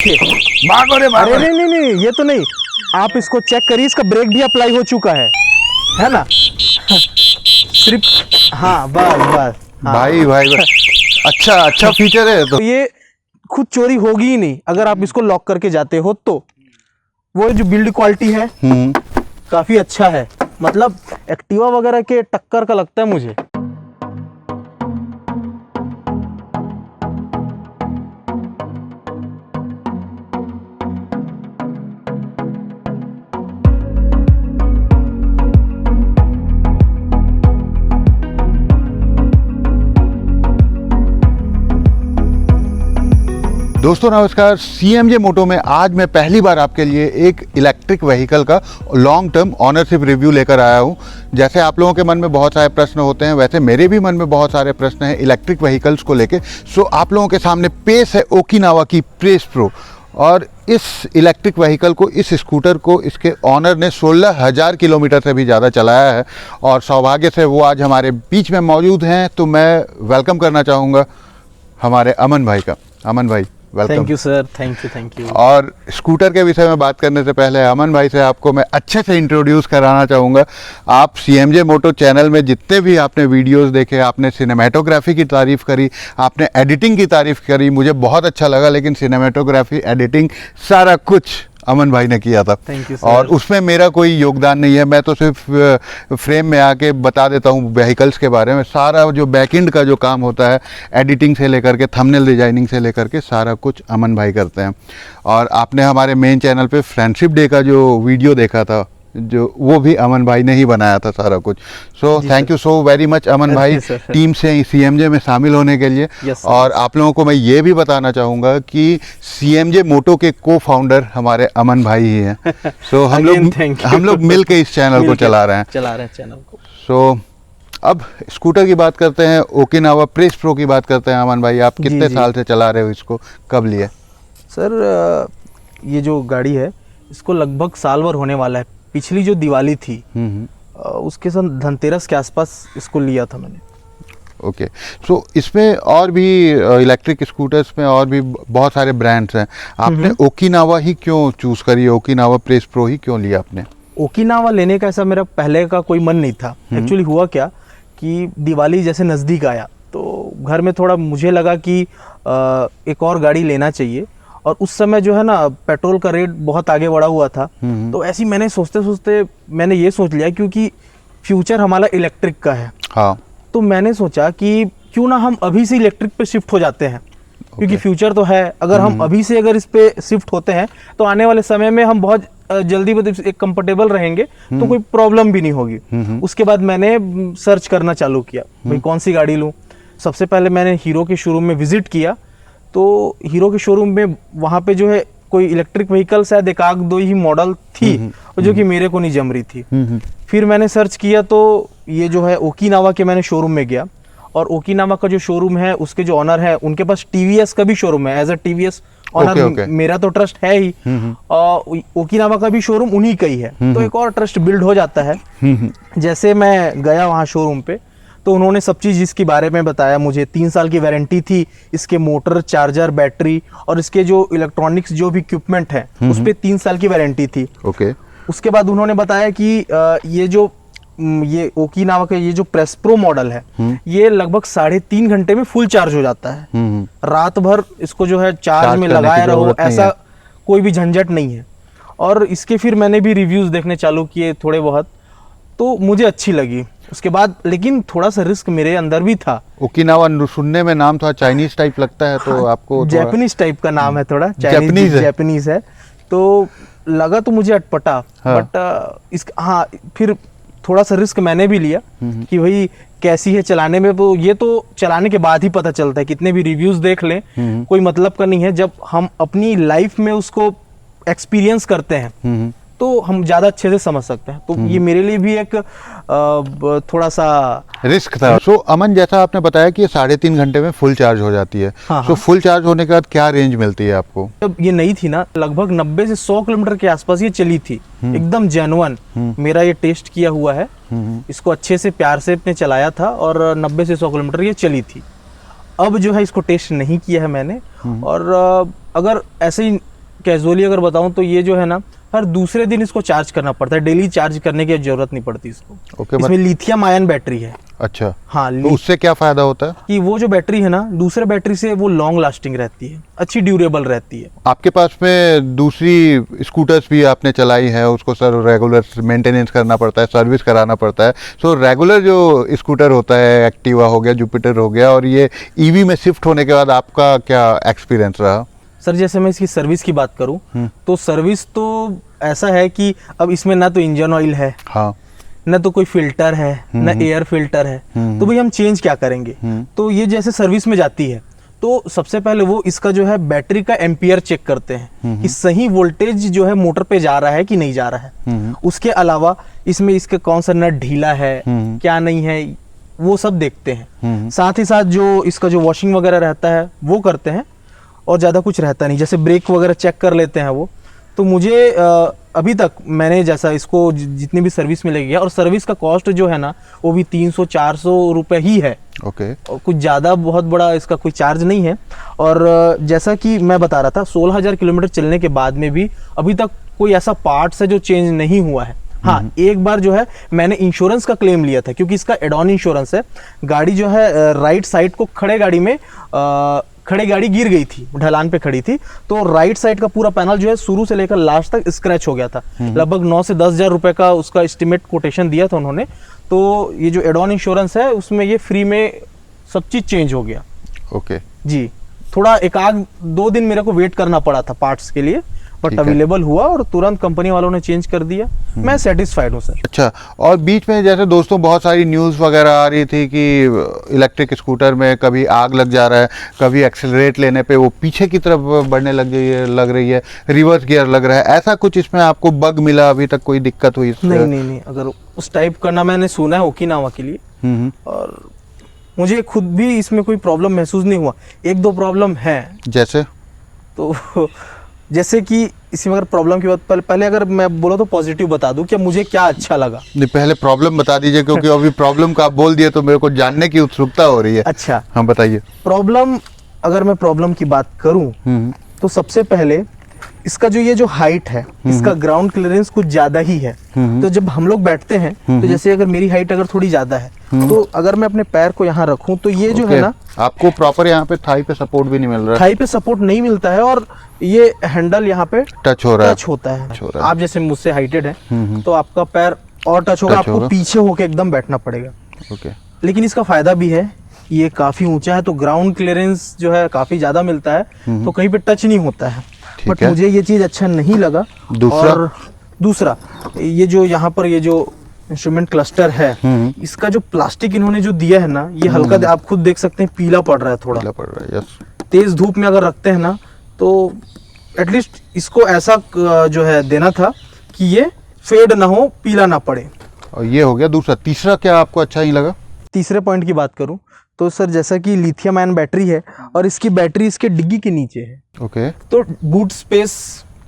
भागो रे भागो। अरे नहीं नहीं नहीं, ये तो नहीं। आप इसको चेक करिए, इसका ब्रेक भी अप्लाई हो चुका है ना? सिर्फ हाँ, बस बस। हाँ। भाई भाई भाई, अच्छा फीचर है तो ये खुद चोरी होगी ही नहीं अगर आप इसको लॉक करके जाते हो तो। वो जो बिल्ड क्वालिटी है काफी अच्छा है, मतलब एक्टिवा वगैरह के टक्कर का लगता है मुझे। दोस्तों नमस्कार। CMJ मोटो में आज मैं पहली बार आपके लिए एक इलेक्ट्रिक व्हीकल का लॉन्ग टर्म ऑनरशिप रिव्यू लेकर आया हूं। जैसे आप लोगों के मन में बहुत सारे प्रश्न होते हैं, वैसे मेरे भी मन में बहुत सारे प्रश्न हैं इलेक्ट्रिक व्हीकल्स को लेके। सो आप लोगों के सामने पेश है ओकिनावा की प्रेस प्रो। और इस इलेक्ट्रिक व्हीकल को, इस स्कूटर को इसके ऑनर ने 16,000 किलोमीटर से भी ज़्यादा चलाया है और सौभाग्य से वो आज हमारे बीच में मौजूद हैं। तो मैं वेलकम करना चाहूँगा हमारे अमन भाई का। अमन भाई welcome. Thank you sir, thank you. और स्कूटर के विषय में बात करने से पहले अमन भाई से आपको मैं अच्छे से इंट्रोड्यूस कराना चाहूँगा। आप CMJ मोटो चैनल में जितने भी आपने वीडियोस देखे, आपने सिनेमेटोग्राफी की तारीफ़ करी, आपने एडिटिंग की तारीफ़ करी, मुझे बहुत अच्छा लगा। लेकिन सिनेमेटोग्राफी, एडिटिंग, सारा कुछ अमन भाई ने किया था। Thank you sir. और उसमें मेरा कोई योगदान नहीं है, मैं तो सिर्फ फ्रेम में आके बता देता हूँ व्हीकल्स के बारे में। सारा जो बैकएंड का जो काम होता है, एडिटिंग से लेकर के थंबनेल डिजाइनिंग से लेकर के सारा कुछ अमन भाई करते हैं। और आपने हमारे मेन चैनल पे फ्रेंडशिप डे का जो वीडियो देखा था, जो वो भी अमन भाई ने ही बनाया था सारा कुछ। So thank you so very much Aman भाई टीम से CMJ में शामिल होने के लिए। और आप लोगों को मैं ये भी बताना चाहूँगा कि CMJ मोटो के को फाउंडर हमारे अमन भाई ही हैं। सो हम लोग मिल के इस चैनल को चला रहे हैं चैनल को। सो अब स्कूटर की बात करते हैं, ओकिनावा प्रेस प्रो की बात करते हैं। अमन भाई, आप कितने साल से चला रहे हो इसको, कब लिए? सर ये जो गाड़ी है इसको लगभग साल भर होने वाला है। पिछली जो दिवाली थी उसके साथ धनतेरस के आसपास इसको लिया था मैंने। ओके। सो इसमें और भी इलेक्ट्रिक स्कूटर्स में और भी बहुत सारे ब्रांड्स हैं। आपने ओकिनावा ही क्यों चूज करी, ओकिनावा प्रेस प्रो ही क्यों लिया आपने? ओकिनावा लेने का ऐसा मेरा पहले का कोई मन नहीं था। एक्चुअली हुआ क्या कि दिवाली जैसे नज़दीक आया तो घर में थोड़ा मुझे लगा कि एक और गाड़ी लेना चाहिए। और उस समय जो है ना, पेट्रोल का रेट बहुत आगे बढ़ा हुआ था। तो ऐसे ही मैंने सोचते सोचते मैंने ये सोच लिया, क्योंकि फ्यूचर हमारा इलेक्ट्रिक का है। हाँ। तो मैंने सोचा कि क्यों ना हम अभी से इलेक्ट्रिक पे शिफ्ट हो जाते हैं, क्योंकि फ्यूचर तो है। अगर हम अभी से अगर इस पे शिफ्ट होते हैं तो आने वाले समय में हम बहुत जल्दी एक कंफर्टेबल रहेंगे, तो कोई प्रॉब्लम भी नहीं होगी। उसके बाद मैंने सर्च करना चालू किया, भाई कौन सी गाड़ी लूँ। सबसे पहले मैंने हीरो के शोरूम में विजिट किया। तो हीरो के शोरूम में वहाँ पे जो है कोई इलेक्ट्रिक व्हीकल शायद एक आध दो ही मॉडल थी, जो कि मेरे को नहीं जम रही थी। फिर मैंने सर्च किया तो ये जो है ओकिनावा के मैंने शोरूम में गया। और ओकिनावा का जो शोरूम है, उसके जो ऑनर है, उनके पास TVS का भी शोरूम है। एज अ TVS ऑनर मेरा तो ट्रस्ट है ही, और ओकिनावा का भी शोरूम उन्हीं का ही है। तो एक और ट्रस्ट बिल्ड हो जाता है। जैसे मैं गया वहाँ शोरूम पे, तो उन्होंने सब चीज़ इसके बारे में बताया मुझे। 3 साल की वारंटी थी, इसके मोटर, चार्जर, बैटरी और इसके जो इलेक्ट्रॉनिक्स जो भी इक्विपमेंट है उस पे 3 साल की वारंटी थी। ओके। उसके बाद उन्होंने बताया कि ये ओकिनावा का ये जो प्रेस प्रो मॉडल है, ये लगभग 3.5 घंटे में फुल चार्ज हो जाता है। रात भर इसको जो है चार्ज में लगाए रहो, ऐसा कोई भी झंझट नहीं है। और इसके फिर मैंने भी रिव्यूज देखने चालू किए थोड़े बहुत, तो मुझे अच्छी लगी। उसके बाद लेकिन थोड़ा सा रिस्क मेरे अंदर भी था। ओकिनावा सुनने में नाम थोड़ा चाइनीज टाइप लगता है, तो आपको जापानीज टाइप का नाम है, थोड़ा जापानीज है, तो लगा तो मुझे अटपटा। बट फिर थोड़ा सा रिस्क मैंने भी लिया कि भाई कैसी है चलाने में। तो ये तो चलाने के बाद ही पता चलता है, कितने भी रिव्यूज देख लें कोई मतलब का नहीं है। जब हम अपनी लाइफ में उसको एक्सपीरियंस करते हैं तो हम ज्यादा अच्छे से समझ सकते हैं। तो ये मेरे लिए भी एक थोड़ा सा रिस्क था। सो अमन, जैसा आपने बताया कि ये 3.5 घंटे में फुल चार्ज हो जाती है। सो फुल चार्ज होने के बाद क्या रेंज मिलती है आपको? जब ये नई थी ना, लगभग 90 से 100 किलोमीटर के आसपास ये चली थी। एकदम जेन्युइन मेरा ये टेस्ट किया हुआ है। इसको अच्छे से प्यार से अपने चलाया था और 90 से 100 किलोमीटर ये चली थी। अब जो है इसको टेस्ट नहीं किया है मैंने, और अगर ऐसे ही कैजुअली अगर बताऊं तो ये जो है ना, हर दूसरे दिन इसको चार्ज करना पड़ता है, डेली चार्ज करने की जरूरत नहीं पड़ती इसको। ओके, इसमें लिथियम आयन बैटरी है। अच्छा, हाँ, तो उससे क्या फायदा होता है? कि वो जो बैटरी है ना, दूसरे बैटरी से वो लॉन्ग लास्टिंग रहती है, अच्छी ड्यूरेबल रहती है। आपके पास में दूसरी स्कूटर्स भी आपने चलाई है, उसको सर रेगुलर मेंटेनेंस करना पड़ता है, सर्विस कराना पड़ता है। सो रेगुलर जो स्कूटर होता है, एक्टिवा हो गया, जुपिटर हो गया, और ये ईवी में शिफ्ट होने के बाद आपका क्या एक्सपीरियंस रहा? सर जैसे मैं इसकी सर्विस की बात करूं तो सर्विस तो ऐसा है कि अब इसमें ना तो इंजन ऑयल है, हाँ, न तो कोई फिल्टर है, न एयर फिल्टर है, तो भाई हम चेंज क्या करेंगे? तो ये जैसे सर्विस में जाती है तो सबसे पहले वो इसका जो है बैटरी का एम्पियर चेक करते हैं कि सही वोल्टेज जो है मोटर पे जा रहा है कि नहीं जा रहा है। उसके अलावा इसमें इसके कौन सा नट ढीला है, क्या नहीं है, वो सब देखते हैं। साथ ही साथ जो इसका जो वॉशिंग वगैरह रहता है वो करते हैं, और ज़्यादा कुछ रहता नहीं। जैसे ब्रेक वगैरह चेक कर लेते हैं वो। तो मुझे अभी तक मैंने जैसा इसको जितनी भी सर्विस मिलेगी, और सर्विस का कॉस्ट जो है ना वो भी 300-400 रुपये ही है। ओके, और कुछ ज़्यादा बहुत बड़ा इसका कोई चार्ज नहीं है। और जैसा कि मैं बता रहा था, 16,000 किलोमीटर चलने के बाद में भी अभी तक कोई ऐसा पार्ट्स है जो चेंज नहीं हुआ है। हाँ, एक बार जो है मैंने इंश्योरेंस का क्लेम लिया था, क्योंकि इसका एड ऑन इंश्योरेंस है। गाड़ी जो है राइट साइड को खड़े गाड़ी गिर गई थी, ढलान पे खड़ी थी, तो राइट साइड का पूरा पैनल जो है शुरू से लेकर लास्ट तक स्क्रैच हो गया था। लगभग 9 से 10 हज़ार रुपए का उसका एस्टिमेट कोटेशन दिया था उन्होंने। तो ये जो एड ऑन इंश्योरेंस है उसमें ये फ्री में सब चीज चेंज हो गया। ओके जी, थोड़ा एक आध 2 दिन मेरे को वेट करना पड़ा था पार्ट्स के लिए, बट ठीक है। अवेलेबल हुआ और तुरंत कंपनी वालों ने चेंज कर दिया। मैं सेटिस्फाइड हूँ सर। अच्छा, और बीच में जैसे दोस्तों बहुत सारी न्यूज़ वगैरह आ रही थी कि इलेक्ट्रिक स्कूटर में कभी आग लग जा रहा है, कभी एक्सेलरेट लेने पे वो पीछे की तरफ बढ़ने लग रही है, रिवर्स गियर लग रहा है। ऐसा कुछ इसमें आपको बग मिला? अभी तक कोई दिक्कत हुई इससे? नहीं, अगर उस टाइप का ना मैंने सुना है ओकिनावा के लिए, और मुझे खुद भी इसमें कोई प्रॉब्लम महसूस नहीं हुआ। 1-2 प्रॉब्लम है, जैसे तो जैसे कि इसमें अगर प्रॉब्लम की बात पहले अगर मैं बोला तो पॉजिटिव बता दूं कि मुझे क्या अच्छा लगा। नहीं, पहले प्रॉब्लम बता दीजिए, क्योंकि अभी प्रॉब्लम का आप बोल दिए तो मेरे को जानने की उत्सुकता हो रही है। अच्छा, हाँ, बताइए। प्रॉब्लम, अगर मैं प्रॉब्लम की बात करूं तो सबसे पहले इसका जो ये जो हाइट है, इसका ग्राउंड क्लियरेंस कुछ ज्यादा ही है। तो जब हम लोग बैठते हैं तो जैसे अगर मेरी हाइट अगर थोड़ी ज्यादा है, तो अगर मैं अपने पैर को यहाँ रखूं तो ये जो है ना, आपको प्रॉपर यहाँ पे थाई पे सपोर्ट भी नहीं मिल रहा है। थाई पे सपोर्ट नहीं मिलता है, और ये हैंडल यहाँ पे टच हो रहा है। टच होता है। टच हो रहा है। आप जैसे मुझसे हाइटेड है तो आपका पैर और टच होगा, टच होगा। आपको पीछे होके एकदम बैठना पड़ेगा। ओके, लेकिन इसका फायदा भी है, ये काफी ऊंचा है तो ग्राउंड क्लियरेंस जो है काफी ज्यादा मिलता है, तो कहीं पे टच नहीं होता है। ठीक बट है। मुझे ये चीज अच्छा नहीं लगा। दूसरा? और दूसरा, ये जो यहाँ पर ये जो इंस्ट्रूमेंट क्लस्टर है, इसका जो प्लास्टिक इन्होंने जो दिया है ना, ये हल्का, आप खुद देख सकते हैं पीला पड़ रहा है थोड़ा। पीला पड़ रहा है, यस। तेज धूप में अगर रखते हैं ना, तो एटलीस्ट इसको ऐसा जो है देना था कि ये फेड ना हो, पीला ना पड़े। और ये हो गया दूसरा। तीसरा क्या आपको अच्छा नहीं लगा? तीसरे पॉइंट की बात करूं तो सर, जैसा कि लिथियम आयन बैटरी है और इसकी बैटरी इसके डिग्गी के नीचे है, ओके, तो बूट स्पेस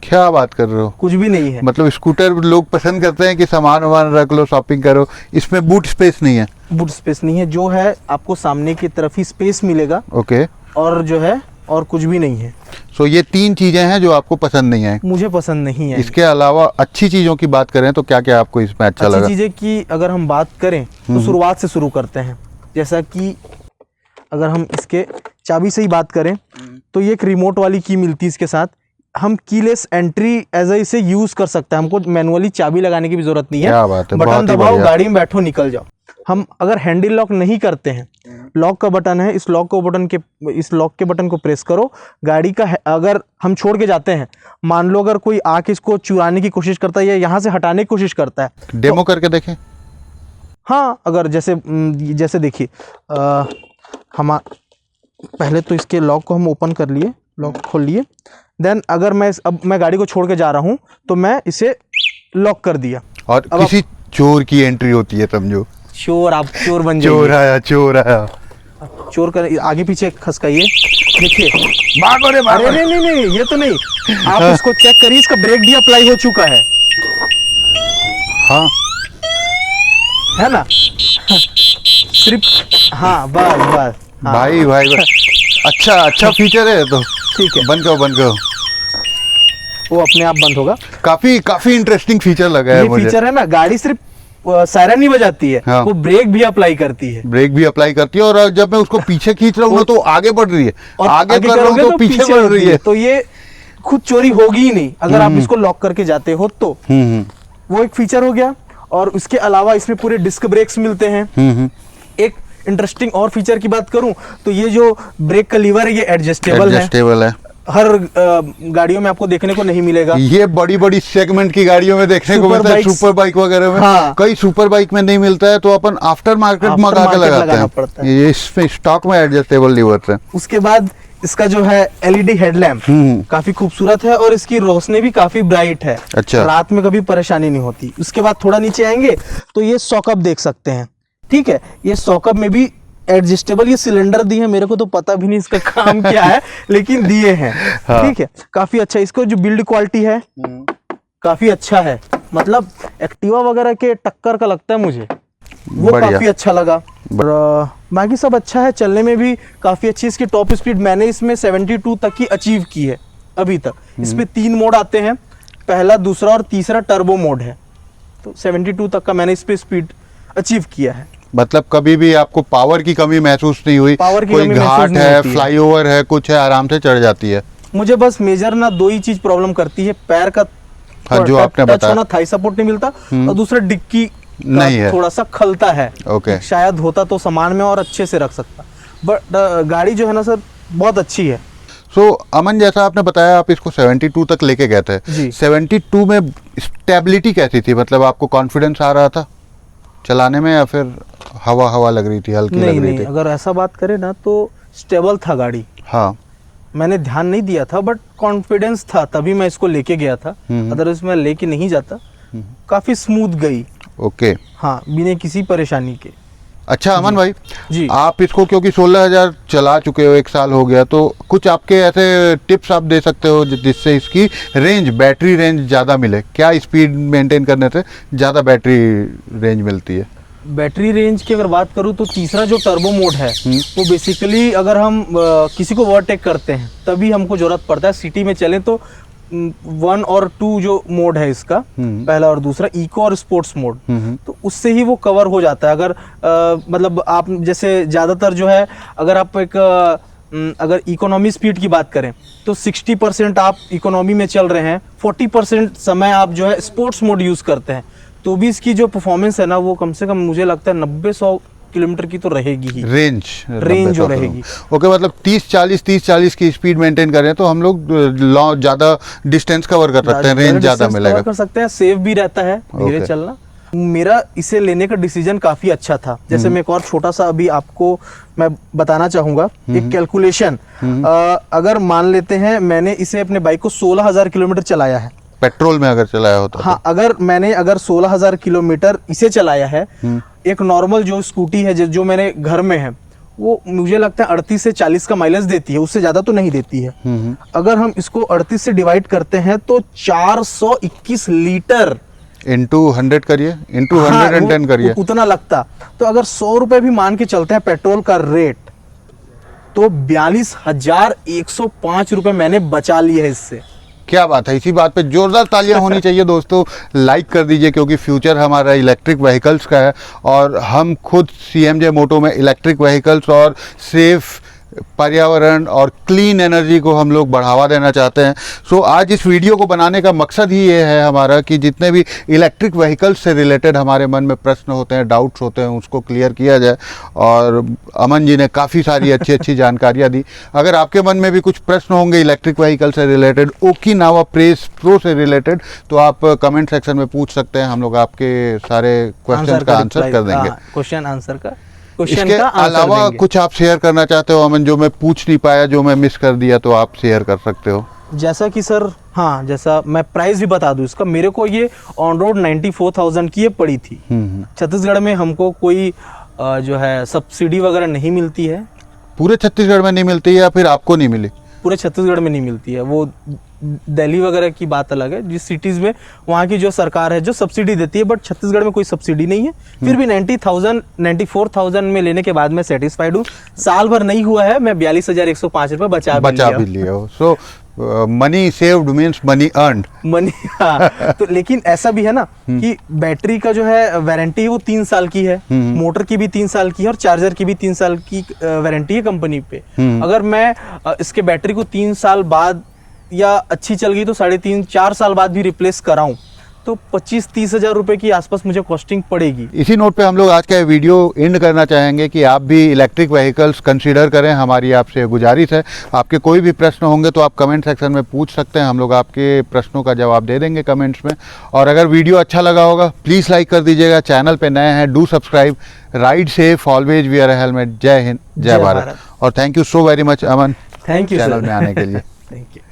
क्या बात कर रहे हो? कुछ भी नहीं है। मतलब स्कूटर लोग पसंद करते हैं कि सामान वामान रख लो, शॉपिंग करो, इसमें बूट स्पेस नहीं है। बूट स्पेस नहीं है, जो है आपको सामने की तरफ ही स्पेस मिलेगा, ओके, और जो है और कुछ भी नहीं है। सो ये 3 चीजें हैं जो आपको पसंद नहीं है। मुझे पसंद नहीं है। इसके अलावा अच्छी चीजों की बात करें तो क्या क्या आपको इसमें अच्छा अच्छी लगा? चीजें की अगर हम बात करें तो शुरुआत से शुरू करते हैं। जैसा कि अगर हम इसके चाबी से ही बात करें तो ये एक रिमोट वाली की मिलती है इसके साथ। हम कीलेस एंट्री एज इसे यूज कर सकते हैं, हमको मैनुअली चाबी लगाने की भी जरूरत नहीं है। क्या बात है, बहुत बटन ही दबाओ, बढ़िया। गाड़ी में बैठो, निकल जाओ। हम अगर हैंडल लॉक नहीं करते हैं, लॉक का बटन है, इस लॉक के बटन को प्रेस करो, गाड़ी का अगर हम छोड़ के जाते हैं, मान लो अगर कोई आके इसको चुराने की कोशिश करता है या यहाँ से हटाने की कोशिश करता है, डेमो करके देखें। हाँ, अगर जैसे देखिए, हम पहले तो इसके लॉक को हम ओपन कर लिए, लॉक खोल लिए, देन अगर मैं गाड़ी को छोड़ के जा रहा हूँ तो मैं इसे लॉक कर दिया। और किसी चोर की एंट्री होती है, समझो। चोर, आप चोर बन जाइए। चोर आया। चोर कर आगे पीछे खसकाइए, देखिए, भागो रे भागो। अरे नहीं, ये तो नहीं, आप इसको चेक करिए, इसका ब्रेक भी अप्लाई हो चुका है। हाँ, है ना? सिर्फ हाँ, बस। हाँ। भाई अच्छा फीचर है तो। ठीक है, बंद करो बंद करो। वो अपने आप बंद होगा। काफी इंटरेस्टिंग फीचर लगा है ये मुझे। फीचर है ना, गाड़ी सिर्फ सायरन नहीं बजाती है, हाँ। वो ब्रेक भी अप्लाई करती है। ब्रेक भी अप्लाई करती है, और जब मैं उसको पीछे खींच रहा हूँ ना तो आगे बढ़ रही है, और आगे कर रहा हूँ करोगे तो पीछे बढ़ होती रही है। तो ये खुद चोरी होगी ही नहीं अगर आप इसको लॉक करके जाते हो तो। वो एक फीचर हो गया। और उसके अलावा इसमें पूरे डिस्क ब्रेक्स मिलते हैं। एक इंटरेस्टिंग और फीचर की बात करूं तो ये जो ब्रेक का लीवर है ये एडजस्टेबल है। हर गाड़ियों में आपको देखने को नहीं मिलेगा। ये बड़ी बड़ी सेगमेंट की गाड़ियों में देखने को मिलता है, सुपर बाइक वगैरह में। हाँ। कई सुपर बाइक में नहीं मिलता है, तो अपन आफ्टर मार्केट मंगा के लगाते पड़ता हैं। ये इसमें स्टॉक में एडजस्टेबल लीवर है। उसके बाद इसका जो है एलईडी हेडलैम्प काफी खूबसूरत है और इसकी रोशनी भी काफी ब्राइट है। अच्छा। रात में कभी परेशानी नहीं होती। उसके बाद थोड़ा नीचे आएंगे तो ये सॉकअप देख सकते हैं। ठीक है, ये सॉकअप में भी एडजस्टेबल ये सिलेंडर दिए हैं, मेरे को तो पता भी नहीं इसका काम क्या है लेकिन दिए हैं। हाँ। ठीक है, काफी अच्छा। इसको जो बिल्ड क्वालिटी है काफी अच्छा है, मतलब एक्टिवा वगैरह के टक्कर का लगता है मुझे, वो बढ़िया। काफी अच्छा लगा। और बाकी सब अच्छा है, चलने में भी काफी अच्छी। इसकी टॉप स्पीड मैंने इसमें 72 तक की अचीव की है अभी तक। इसमें 3 मोड आते हैं, पहला, दूसरा और तीसरा टर्बो मोड है। तो 72 तक का मैंने इस पे स्पीड अचीव किया है। मतलब कभी भी आपको पावर की कमी महसूस नहीं हुई? पावर की कोई कमी महसूस घाट नहीं है, होती है। फ्लाईओवर है, कुछ है, आराम से चढ़ जाती है। मुझे बस मेजर ना 2 ही चीज प्रॉब्लम करती है, पैर का हाँ, जो आपने टच बताया। होना, थाई सपोर्ट नहीं मिलता, और दूसरा डिक्की नहीं है, थोड़ा सा खलता है। ओके। शायद होता तो सामान में और अच्छे से रख सकता, बट गाड़ी जो है ना सर बहुत अच्छी है। सो अमन, जैसा आपने बताया आप इसको 72 तक लेके गए थे, जी। 72 में स्टेबिलिटी कैसी थी? मतलब आपको कॉन्फिडेंस आ रहा था चलाने में, या फिर हवा हवा लग रही थी, हल्की लग रही थी? अगर ऐसा बात करें ना तो स्टेबल था गाड़ी। हाँ। मैंने ध्यान नहीं दिया था बट कॉन्फिडेंस था, तभी मैं इसको लेके गया था। अदरवाइज मैं लेके नहीं जाता। काफी स्मूथ गई। ओके। हाँ, बिना किसी परेशानी के। अच्छा अमन भाई जी। आप इसको क्योंकि 16,000 चला चुके हो, 1 साल हो गया, तो कुछ आपके ऐसे टिप्स आप दे सकते हो जिससे इसकी रेंज, बैटरी रेंज ज़्यादा मिले? क्या स्पीड मेंटेन करने से ज़्यादा बैटरी रेंज मिलती है? बैटरी रेंज की अगर बात करूँ तो तीसरा जो टर्बो मोड है वो बेसिकली अगर हम किसी को ओवरटेक करते हैं तभी हमको जरूरत पड़ता है। सिटी में चलें तो 1 और 2 जो मोड है इसका, पहला और दूसरा, इको और स्पोर्ट्स मोड, तो उससे ही वो कवर हो जाता है। अगर मतलब आप जैसे ज़्यादातर जो है, अगर आप एक अगर इकोनॉमी स्पीड की बात करें तो 60% आप इकोनॉमी में चल रहे हैं, 40% समय आप जो है स्पोर्ट्स मोड यूज़ करते हैं, तो भी इसकी जो परफॉर्मेंस है ना वो कम से कम मुझे लगता है 90-100 किलोमीटर की तो रहेगी ही। रेंज जो रहेगी। ओके, मतलब 30-40 की स्पीड मेंटेन करें तो हम लोग ज़्यादा डिस्टेंस कवर कर सकते हैं, रेंज ज़्यादा मिलेगा, कर सकते हैं, सेफ भी रहता है धीरे चलना। मेरा इसे लेने का डिसीजन काफी अच्छा था। जैसे मैं एक और छोटा सा अभी आपको मैं बताना चाहूंगा, एक कैलकुलेशन। अगर मान लेते हैं मैंने इसे अपने बाइक को 16,000 किलोमीटर चलाया है, पेट्रोल में अगर चलाया होता हाँ, अगर मैंने 16,000 किलोमीटर इसे चलाया है, एक नॉर्मल जो स्कूटी है जो मेरे घर में है वो मुझे लगता है 38 से 40 का माइलेज देती है, उससे ज्यादा तो नहीं देती है। अगर हम इसको 38 से डिवाइड करते हैं तो 421 लीटर इंटू 100 करिए, इंटू 110 करिए, उतना लगता। तो अगर 100 रुपए भी मान के चलते हैं पेट्रोल का रेट, तो 42,105 रुपए मैंने बचा लिए है इससे। क्या बात है! इसी बात पे जोरदार तालियां होनी चाहिए दोस्तों। लाइक कर दीजिए क्योंकि फ्यूचर हमारा इलेक्ट्रिक व्हीकल्स का है और हम खुद CMJ मोटो में इलेक्ट्रिक व्हीकल्स और सेफ पर्यावरण और क्लीन एनर्जी को हम लोग बढ़ावा देना चाहते हैं। सो आज इस वीडियो को बनाने का मकसद ही ये है हमारा कि जितने भी इलेक्ट्रिक व्हीकल्स से रिलेटेड हमारे मन में प्रश्न होते हैं, डाउट्स होते हैं, उसको क्लियर किया जाए। और अमन जी ने काफ़ी सारी अच्छी अच्छी जानकारियाँ दी। अगर आपके मन में भी कुछ प्रश्न होंगे इलेक्ट्रिक व्हीकल से रिलेटेड, ओकिनावा प्रेस प्रो से रिलेटेड, तो आप कमेंट सेक्शन में पूछ सकते हैं। हम लोग आपके सारे क्वेश्चन का आंसर कर देंगे। क्वेश्चन आंसर का इसके अलावा कुछ आप शेयर करना चाहते हो अमन, जो मैं पूछ नहीं पाया, जो मैं मिस कर दिया, तो आप शेयर कर सकते हो? जैसा कि सर, हाँ, जैसा मैं प्राइस भी बता दूं इसका, मेरे को ये ऑन रोड 94,000 की ये पड़ी थी। छत्तीसगढ़ में हमको कोई जो है सब्सिडी वगैरह नहीं मिलती है। पूरे छत्तीसगढ़ में नहीं मिलती है या फिर आपको नहीं मिली? पूरे छत्तीसगढ़ में नहीं मिलती है, वो दिल्ली वगैरह की बात अलग है, जिस सिटीज़ में वहाँ की जो सरकार है जो सब्सिडी देती है, बट छत्तीसगढ़ में कोई सब्सिडी नहीं है। फिर भी 90,000 94,000 में लेने के बाद मैं सेटिस्फाइड हूँ। साल भर नहीं हुआ है, मैं 42,105 रुपये बचा भी लिया हो। So money saved means money earned. Money हाँ। तो लेकिन ऐसा भी है ना कि बैटरी का जो है वारंटी है वो 3 साल की है, मोटर की भी 3 साल की है और चार्जर की भी 3 साल की वारंटी है कंपनी पे। अगर मैं इसके बैटरी को 3 साल बाद या अच्छी चल गई तो 3.5-4 साल बाद भी रिप्लेस कराऊं तो 25-30 हजार रुपए की आसपास मुझे कॉस्टिंग पड़ेगी। इसी नोट पे हम लोग आज का वीडियो एंड करना चाहेंगे कि आप भी इलेक्ट्रिक व्हीकल्स कंसीडर करें। हमारी आपसे गुजारिश है, आपके कोई भी प्रश्न होंगे तो आप कमेंट सेक्शन में पूछ सकते हैं, हम लोग आपके प्रश्नों का जवाब दे देंगे कमेंट्स में। और अगर वीडियो अच्छा लगा होगा प्लीज़ लाइक कर दीजिएगा, चैनल पे नए हैं do subscribe, ride safe, always wear a helmet. जय हिंद, जय भारत। और thank you so very much Aman, thank you channel में आने के लिए। Thank you.